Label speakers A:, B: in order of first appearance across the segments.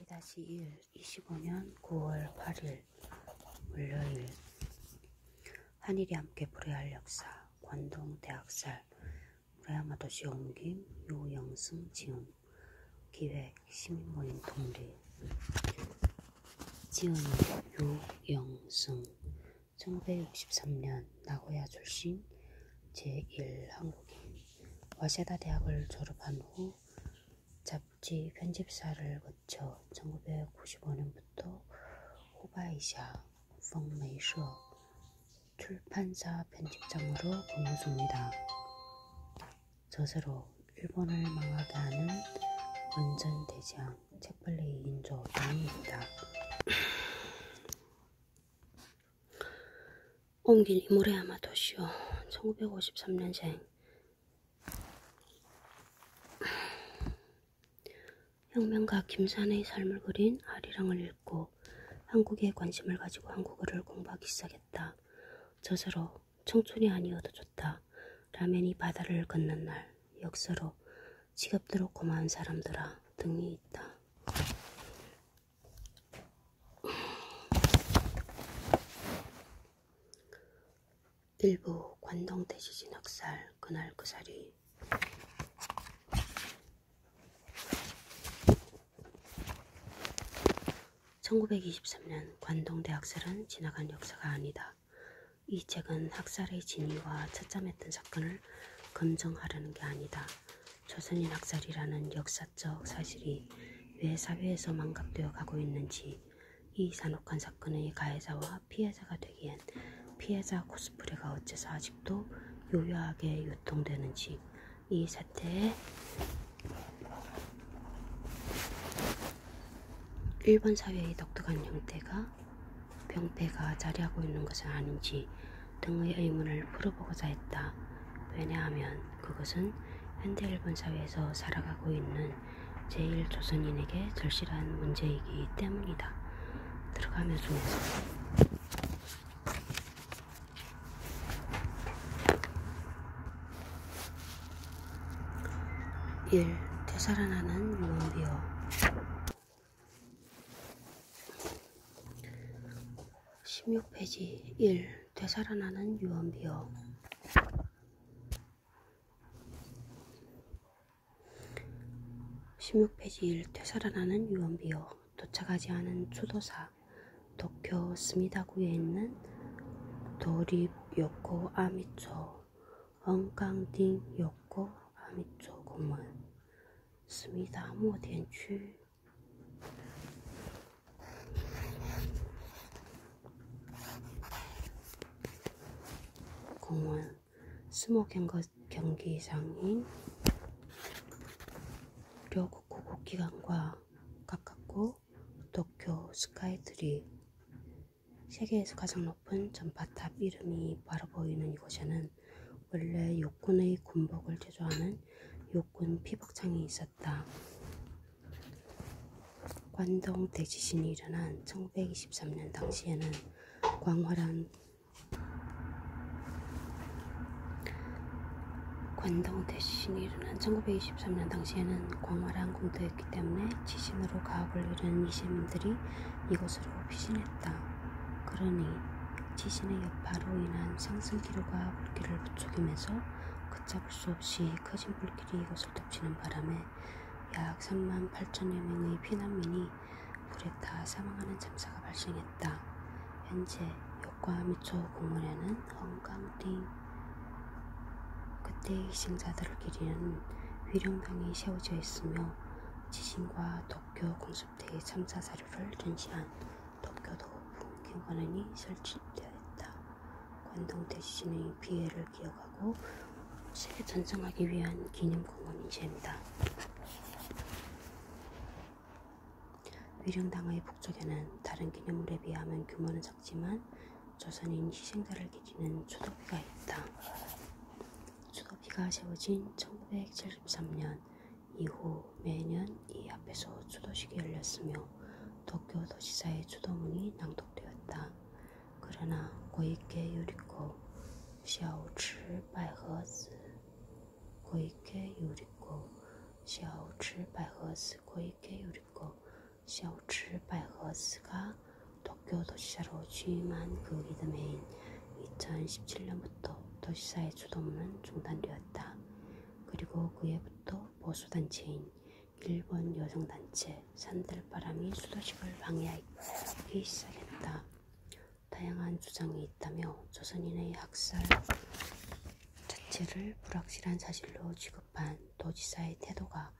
A: 2-1 25년 9월 8일 월요일. 한일이 함께 불회할 역사. 관동 대학살. 우레야마 도시 옮김. 유영승 지음. 기획 시민모임 동리. 지음이 유영승. 1963년 나고야 출신. 제1한국인. 와세다 대학을 졸업한 후 잡지 편집사를 거쳐 1995년부터 후바이샤 펑메이셔 출판사 편집장으로 근무 중입니다. 저서로 일본을 망하게 하는 원전 대장 책벌레의 인조 등입니다. 옮긴 이모레야마 도시오. 1953년생. 혁명가 김산의 삶을 그린 아리랑을 읽고 한국에 관심을 가지고 한국어를 공부하기 시작했다. 저서로 청춘이 아니어도 좋다. 라면이 바다를 걷는 날. 역서로 지겹도록 고마운 사람들아 등이 있다. 일부 관동 대지진 학살. 그날 그 자리. 1923년 관동 대학살은 지나간 역사가 아니다. 이 책은 학살의 진위와 처참했던 사건을 검증하려는 게 아니다. 조선인 학살이라는 역사적 사실이 왜 사회에서 망각되어 가고 있는지, 이 잔혹한 사건의 가해자와 피해자가 되기엔 피해자 코스프레가 어째서 아직도 요요하게 유통되는지, 이 사태에 일본 사회의 독특한 형태가 병폐가 자리하고 있는 것은 아닌지 등의 의문을 풀어보고자 했다. 왜냐하면 그것은 현대 일본 사회에서 살아가고 있는 제1조선인에게 절실한 문제이기 때문이다. 들어가며 중에서 1. 되살아나는 유언비어. 16페이지 1. 되살아나는 유언비어. 16페이지 1. 되살아나는 유언비어. 도착하지 않은 추도사. 도쿄 스미다구에 있는 도립 요코 아미초 엉강딩 요코 아미초 공원 스미다 모텐区공원 스모 경기장인 료쿠쿠 국기관과 가깝고 도쿄 스카이트리 세계에서 가장 높은 전파탑 이름이 바로 보이는 이곳에는 원래 육군의 군복을 제조하는 육군 피복창이 있었다. 관동 대지진이 일어난 1923년 당시에는 광활한 공터였기 때문에 지진으로 가업을 잃은 이시민들이 이곳으로 피신했다. 그러니 지진의 여파로 인한 상승 기류가 불길을 부추기면서 걷잡을 수 없이 커진 불길이 이곳을 덮치는 바람에 약 38,000여 명의 피난민이 불에 타 사망하는 참사가 발생했다. 현재 요코아미초 공원에는 헝강딩 그때의 희생자들을 기리는 위령당이 세워져 있으며 지진과 도쿄 공습대의 참사 자료를 전시한 도쿄도 풍경관원이 설치되어 있다. 관동 대지진의 피해를 기억하고 세계 전승하기 위한 기념공원인 셈이다. 위령당의 북쪽에는 다른 기념물에 비하면 규모는 작지만 조선인 희생자를 기리는 추도비가 있다. 추도비가 세워진 1973년 이후 매년 이 앞에서 추도식이 열렸으며 도쿄 도지사의 추도문이 낭독되었다. 그러나 고이케 유리코 샤오츠 바이허스 고이케 유리코 샤오츠 바이허스 고이케 유리코 샤오츠 바이허스가 도쿄 도지사로 취임한 그 이듬해인 2017년부터 도지사의 주동은 중단되었다. 그리고 그 해부터 보수단체인 일본 여성단체 산들바람이 수도식을 방해하기 시작했다. 다양한 주장이 있다며 조선인의 학살 자체를 불확실한 사실로 취급한 도지사의 태도가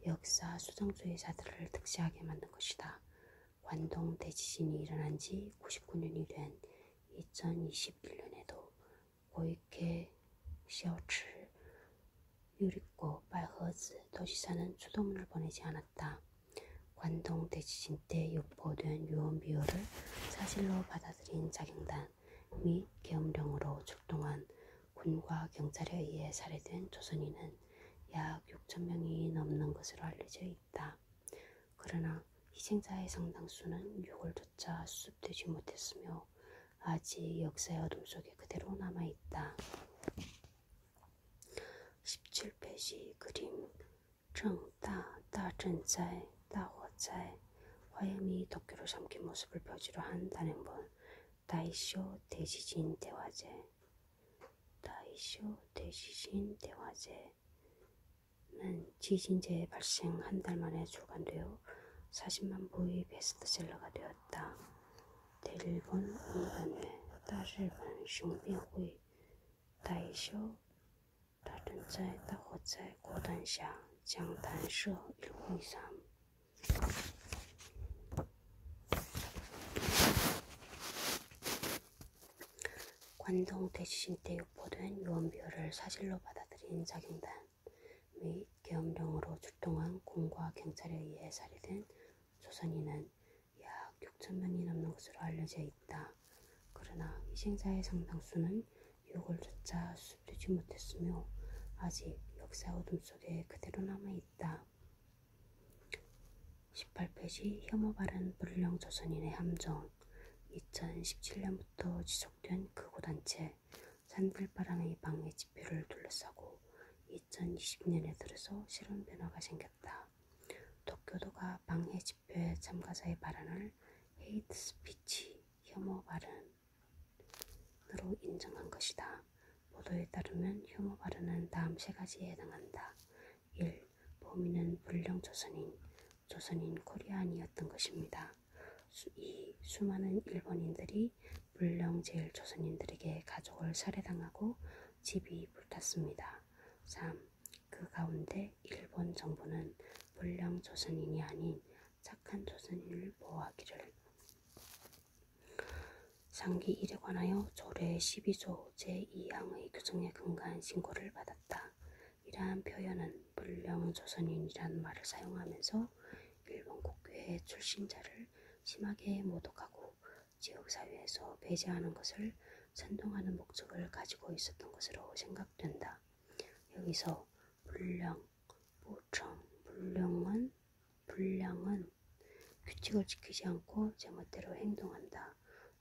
A: 역사 수정주의자들을 득세하게 만든 것이다. 관동 대지진이 일어난 지 99년이 된 2021년에도 고이케 샤오츠 유리코 바이허즈 도지사는 추도문을 보내지 않았다. 관동 대지진 때 유포된 유언비어를 사실로 받아들인 자경단 및 계엄령으로 출동한 군과 경찰에 의해 살해된 조선인은 약 6,000명이 넘는 것으로 알려져 있다. 그러나 희생자의 상당수는 유골조차 수습되지 못했으며 아직 역사의 어둠 속에 그대로 남아있다. 17페이지 그림 정다 다전자의 다火灾 화염이 도쿄를 삼킨 모습을 표지로 한 단행본 다이쇼 대지진 대화제 다이쇼 대지진 대화제는 지진재해 발생 한 달 만에 출간되어 40만 부의 베스트셀러가 되었다. 대일본 인간회 다일본 숑비후이 다이쇼 다전자의 다火灾 고단샤 장단서 1923 관동 대지진 때 유포된 유언비어를 사실로 받아들인 자경단 및 계엄령으로 출동한 군과 경찰에 의해 살해된 조선인은 약 6,000명이 넘는 것으로 알려져 있다. 그러나 희생자의 상당수는 유골조차 수습되지 못했으며 아직 역사 어둠 속에 그대로 남아있다. 18페이지 혐오 바른 불량 조선인의 함정 2017년부터 지속된 극우단체 산들바람의 방해 집회를 둘러싸고 2020년에 들어서 새로운 변화가 생겼다. 도쿄도가 방해 집회 참가자의 발언을 헤이트 스피치 혐오 발언으로 인정한 것이다. 보도에 따르면 혐오 발언은 다음 세 가지에 해당한다. 1. 범인은 불량 조선인 코리안이었던 것입니다. 2. 수많은 일본인들이 불량 제일 조선인들에게 가족을 살해당하고 집이 불탔습니다. 3. 그 가운데 일본 정부는 불량 조선인이 아닌 착한 조선인을 보호하기를 상기 1에 관하여 조례 12조 제2항의 규정에 근거한 신고를 받았다. 이러한 표현은 불량 조선인이라는 말을 사용하면서 일본 국교의 출신자를 심하게 모독하고 지역사회에서 배제하는 것을 선동하는 목적을 가지고 있었던 것으로 생각된다. 여기서 불량, 불량은 규칙을 지키지 않고 제멋대로 행동한다.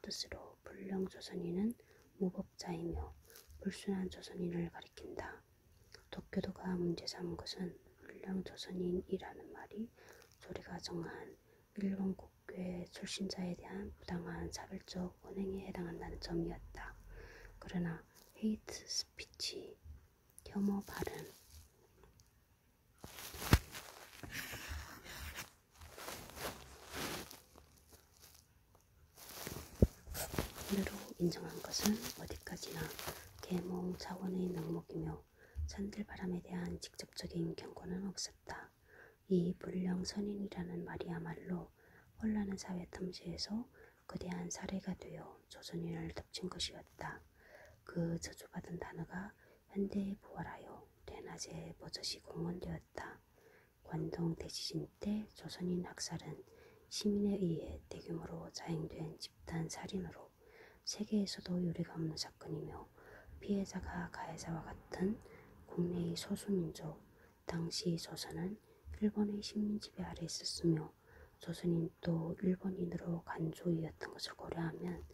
A: 뜻으로 불량 조선인은 무법자이며 불순한 조선인을 가리킨다. 도쿄도가 문제 삼은 것은 불량 조선인이라는 말이 조례가 정한 일본 국교의 출신자에 대한 부당한 차별적 언행에 해당한다는 점이었다. 그러나 헤이트 스피치, 혐오 발언 으로 인정한 것은 어디까지나 계몽 차원의 명목이며 산들바람에 대한 직접적인 경고는 없었다. 이 불량 선인이라는 말이야말로 혼란한 사회 틈새에서 거대한 사례가 되어 조선인을 덮친 것이었다. 그 저주받은 단어가 현대에 부활하여 대낮에 버젓이 공언되었다. 관동 대지진 때 조선인 학살은 시민에 의해 대규모로 자행된 집단 살인으로 세계에서도 유례가 없는 사건이며 피해자가 가해자와 같은 국내의 소수민족, 당시 조선은 일본의 식민 지배 아래 있었으며 조선인도 일본인으로 간주이었던 것을 고려하면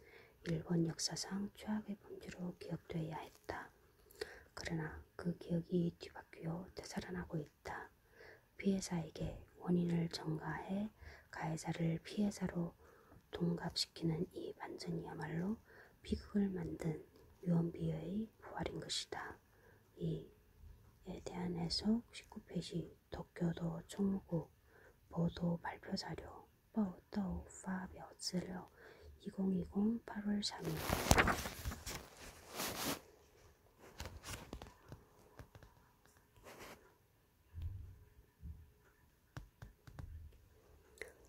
A: 일본 역사상 최악의 범죄로 기억되어야 했다. 그러나 그 기억이 뒤바뀌어 되살아나고 있다. 피해자에게 원인을 전가해 가해자를 피해자로 동갑시키는 이 반전이야말로 비극을 만든 유언비어의 부활인 것이다. 이에 대한 해석 19페이지 도쿄도 총무국 보도 발표자료 报道发表资料 2020 8월 3일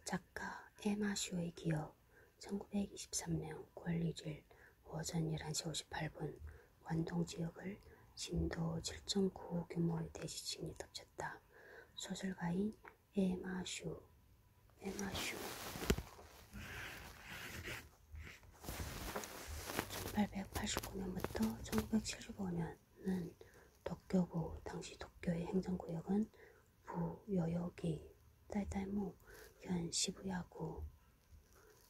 A: 작가 에마쇼의 기억 1923년 9월 1일 오전 11시 58분 관동 지역을 진도 7.9 규모의 대지진이 덮쳤다. 소설가인 에마쇼 1889년부터 1975년은 도쿄고 당시 도쿄의 행정구역은 부요요기 딸딸무 현 시부야구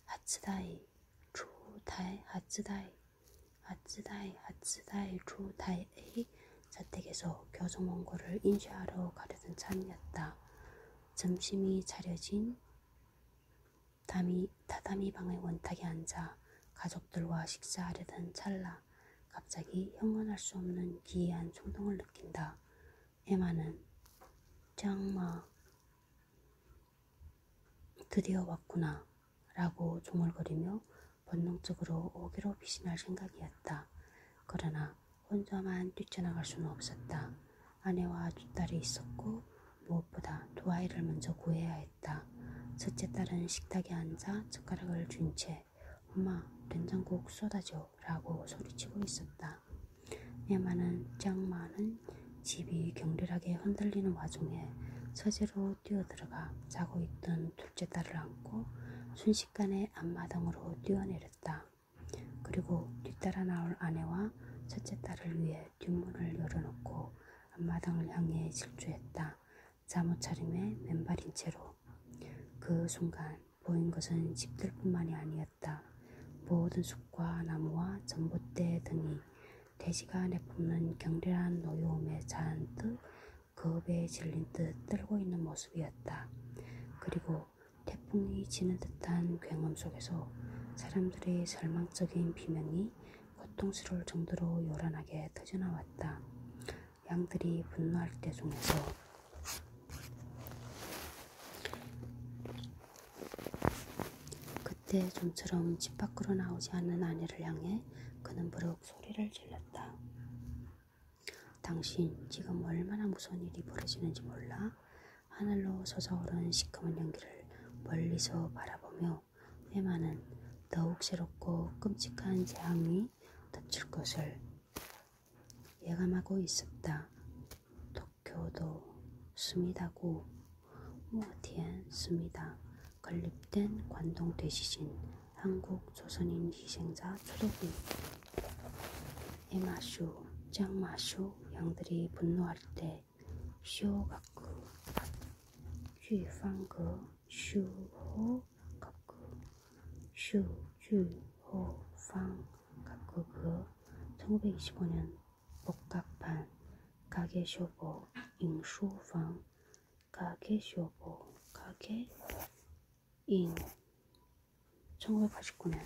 A: 하츠다이 주다이의 자택에서 교정원고를 인쇄하러 가려던 참이었다. 점심이 차려진 다다미방의 원탁에 앉아 가족들과 식사하려던 찰나 갑자기 형언할 수 없는 기이한 충동을 느낀다. 에마는 짱마 드디어 왔구나 라고 중얼거리며 본능적으로 오기로 피신할 생각이었다. 그러나 혼자만 뛰쳐나갈 수는 없었다. 아내와 두 딸이 있었고 무엇보다 두 아이를 먼저 구해야 했다. 첫째 딸은 식탁에 앉아 젓가락을 쥔 채 엄마 된장국 쏟아줘 라고 소리치고 있었다. 에마는 짱마는 집이 격렬하게 흔들리는 와중에 서재로 뛰어들어가 자고 있던 둘째 딸을 안고 순식간에 앞마당으로 뛰어내렸다. 그리고 뒤따라 나올 아내와 첫째 딸을 위해 뒷문을 열어놓고 앞마당을 향해 질주했다. 잠옷 차림에 맨발인 채로. 그 순간 보인 것은 집들뿐만이 아니었다. 모든 숲과 나무와 전봇대 등이 돼지가 내뿜는 격렬한 노여움에 잔뜩 겁에 질린 듯 떨고 있는 모습이었다. 그리고 태풍이 지는 듯한 굉음 속에서 사람들의 절망적인 비명이 고통스러울 정도로 요란하게 터져나왔다. 양들이 분노할 때 중에서 그때 좀처럼 집 밖으로 나오지 않는 아내를 향해 그는 버럭 소리를 질렀다. 당신 지금 얼마나 무서운 일이 벌어지는지 몰라? 하늘로 솟아오른 시커먼 연기를 멀리서 바라보며 에마는 더욱 새롭고 끔찍한 재앙이 덮칠 것을 예감하고 있었다. 도쿄도 스미다구 무어티엔 스미다 건립된 관동 대지진 한국 조선인 희생자 초도기 에마쇼 짱마쇼 양들이 분노할 때 쇼가쿠 쥐방거 슈호가쿠 슈주호방가쿠 1925년 복각판 가게쇼보 잉수방 가게쇼보 가게잉 1989년